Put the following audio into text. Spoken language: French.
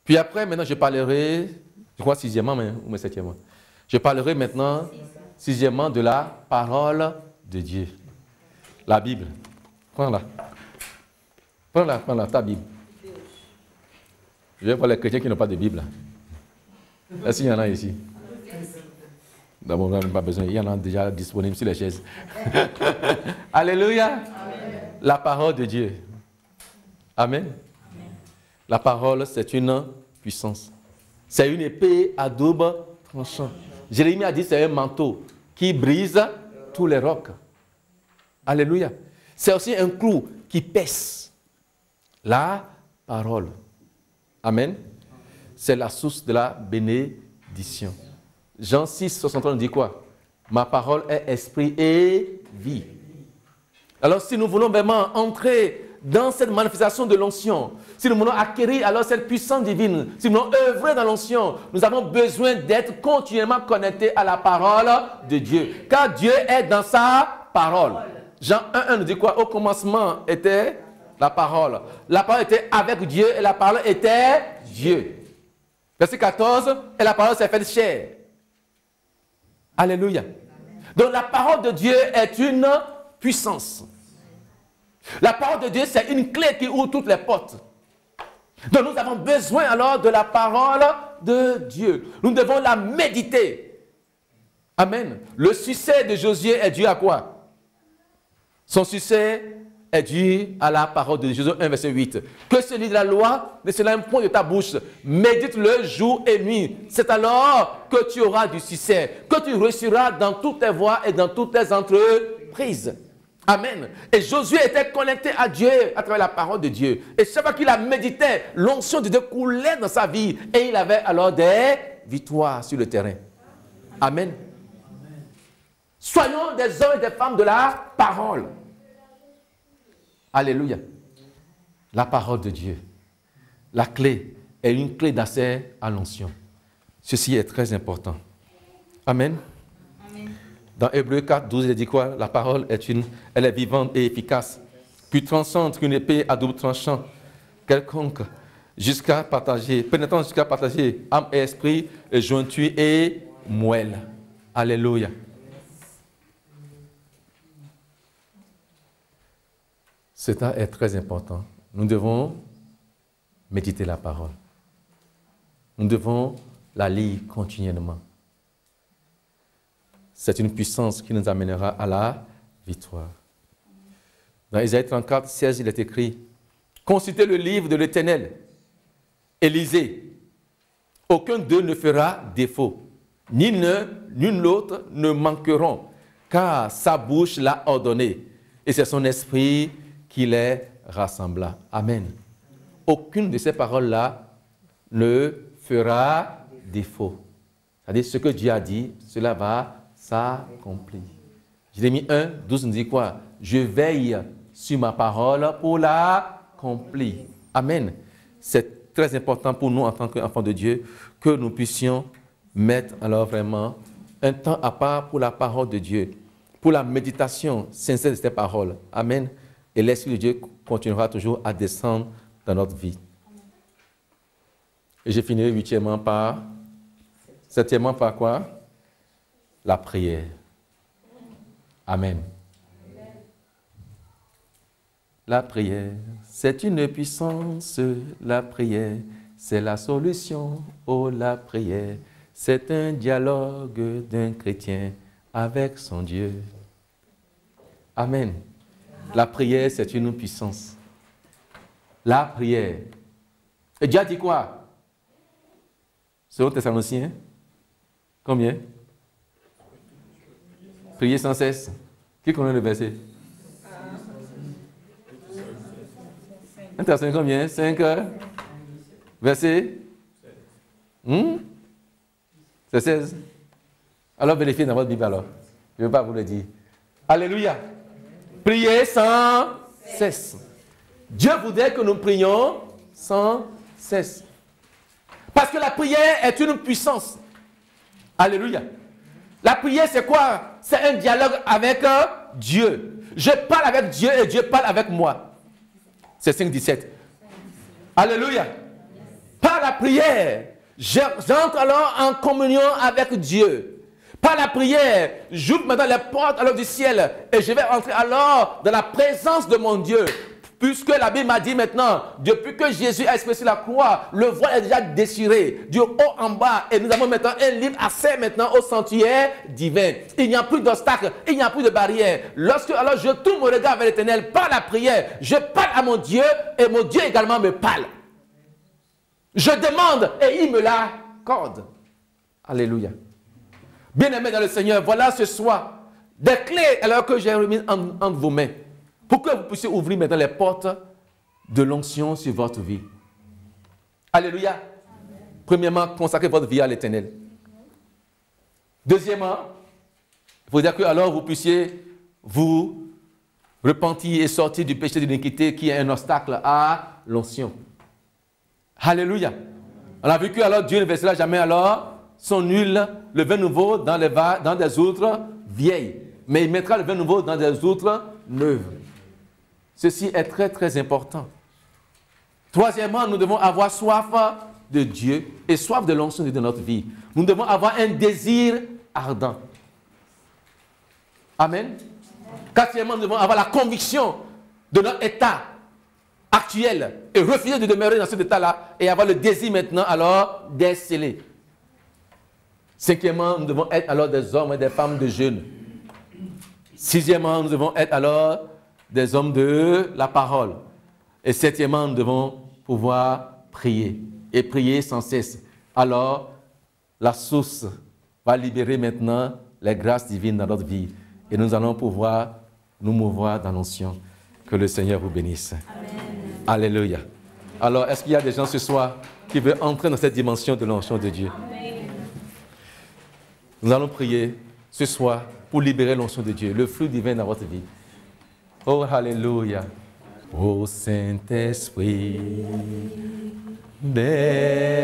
Puis après, maintenant, je parlerai, je crois sixièmement, ou septièmement. Je parlerai maintenant, sixièmement, de la parole de Dieu. La Bible. Prends-la. Prends-la, ta Bible. Je vais voir les chrétiens qui n'ont pas de Bible. Est-ce qu'il y en a ici? D'abord, on n'a pas besoin. Il y en a déjà disponibles sur les chaises. Alléluia. Amen. La parole de Dieu. Amen. Amen. La parole, c'est une puissance. C'est une épée à double tranchant. Jérémie a dit c'est un manteau qui brise tous les rocs. Alléluia. C'est aussi un clou qui pèse. La parole. Amen. C'est la source de la bénédiction. Jean 6, 63 dit quoi? Ma parole est esprit et vie. Alors si nous voulons vraiment entrer dans cette manifestation de l'onction, si nous voulons acquérir alors cette puissance divine, si nous voulons œuvrer dans l'onction, nous avons besoin d'être continuellement connectés à la parole de Dieu. Car Dieu est dans sa parole. Jean 1 nous dit quoi? Au commencement était la parole. La parole était avec Dieu et la parole était Dieu. Verset 14, et la parole s'est faite chair. Alléluia. Donc la parole de Dieu est une puissance. La parole de Dieu, c'est une clé qui ouvre toutes les portes. Donc nous avons besoin alors de la parole de Dieu. Nous devons la méditer. Amen. Le succès de Josué est dû à quoi? Son succès est dû à la parole de Josué 1, verset 8. Que ce livre de la loi ne s'éloigne point de ta bouche. Médite-le jour et nuit. C'est alors que tu auras du succès, que tu réussiras dans toutes tes voies et dans toutes tes entreprises. Amen. Et Josué était connecté à Dieu à travers la parole de Dieu. Et chaque fois qu'il la méditait, l'onction de Dieu coulait dans sa vie. Et il avait alors des victoires sur le terrain. Amen. Soyons des hommes et des femmes de la parole. Alléluia. La parole de Dieu. La clé est une clé d'accès à l'onction. Ceci est très important. Amen. Amen. Dans Hébreux 4, 12, il dit quoi? La parole elle est vivante et efficace, plus tranchante qu'une épée à double tranchant, quelconque, jusqu'à partager, pénétrant jusqu'à partager âme et esprit, jointure et moelle. Alléluia. Cela est très important. Nous devons méditer la parole. Nous devons la lire continuellement. C'est une puissance qui nous amènera à la victoire. Dans Isaïe 34, 16, il est écrit « Consultez le livre de l'Éternel et lisez. Aucun d'eux ne fera défaut, ni l'un ni l'autre ne manqueront, car sa bouche l'a ordonné, et c'est son esprit qui les rassembla. » Amen. Aucune de ces paroles-là ne fera défaut. C'est-à-dire, ce que Dieu a dit, cela va s'accomplir. Jérémie 1, 12 nous dit quoi? Je veille sur ma parole pour l'accomplir. Amen. C'est très important pour nous en tant qu'enfants de Dieu que nous puissions mettre alors vraiment un temps à part pour la parole de Dieu, pour la méditation sincère de ces paroles. Amen. Et l'Esprit de Dieu continuera toujours à descendre dans notre vie. Et je finirai septièmement par quoi? La prière. Amen. La prière, c'est une puissance. La prière, c'est la solution. Oh, la prière, c'est un dialogue d'un chrétien avec son Dieu. Amen. La prière, c'est une puissance. La prière. Et Dieu a dit quoi? Selon Thessaloniciens, combien? Priez sans cesse. Qui connaît le verset? 1 Thessaloniciens combien? 5 verset? C'est 16. Alors vérifiez dans votre Bible alors. Je ne vais pas vous le dire. Alléluia. Priez sans cesse. Dieu voudrait que nous prions sans cesse. Parce que la prière est une puissance. Alléluia. La prière, c'est quoi? C'est un dialogue avec Dieu. Je parle avec Dieu et Dieu parle avec moi. C'est 5,17. Alléluia. Par la prière, j'entre alors en communion avec Dieu. Par la prière, j'ouvre maintenant les portes alors du ciel et je vais entrer alors dans la présence de mon Dieu. Puisque la Bible m'a dit maintenant, depuis que Jésus a exprimé sur la croix, le voile est déjà déchiré du haut en bas et nous avons maintenant un libre accès maintenant au sanctuaire divin. Il n'y a plus d'obstacles, il n'y a plus de barrières. Lorsque alors je tourne mon regard vers l'Éternel par la prière, je parle à mon Dieu et mon Dieu également me parle. Je demande et il me l'accorde. Alléluia. Bien-aimés dans le Seigneur, voilà ce soir des clés alors que j'ai remis entre vos mains pour que vous puissiez ouvrir maintenant les portes de l'onction sur votre vie. Alléluia. Amen. Premièrement, consacrez votre vie à l'Éternel. Deuxièmement, il faut dire que alors vous puissiez vous repentir et sortir du péché de l'iniquité qui est un obstacle à l'onction. Alléluia. On a vu que alors Dieu ne versera jamais alors son huile, le vin nouveau dans des outres vieilles. Mais il mettra le vin nouveau dans des outres neuves. Ceci est très très important. Troisièmement, nous devons avoir soif de Dieu et soif de l'onction de notre vie. Nous devons avoir un désir ardent. Amen. Quatrièmement, nous devons avoir la conviction de notre état actuel et refuser de demeurer dans cet état-là et avoir le désir maintenant alors d'être scellé. Cinquièmement, nous devons être alors des hommes et des femmes de jeûne. Sixièmement, nous devons être alors des hommes de la parole. Et septièmement, nous devons pouvoir prier et prier sans cesse. Alors, la source va libérer maintenant les grâces divines dans notre vie et nous allons pouvoir nous mouvoir dans l'onction. Que le Seigneur vous bénisse. Amen. Alléluia. Alors, est-ce qu'il y a des gens ce soir qui veulent entrer dans cette dimension de l'onction de Dieu? Amen. Nous allons prier ce soir pour libérer l'onction de Dieu, le fruit divin dans votre vie. Oh, alléluia. Ô Saint-Esprit, descends.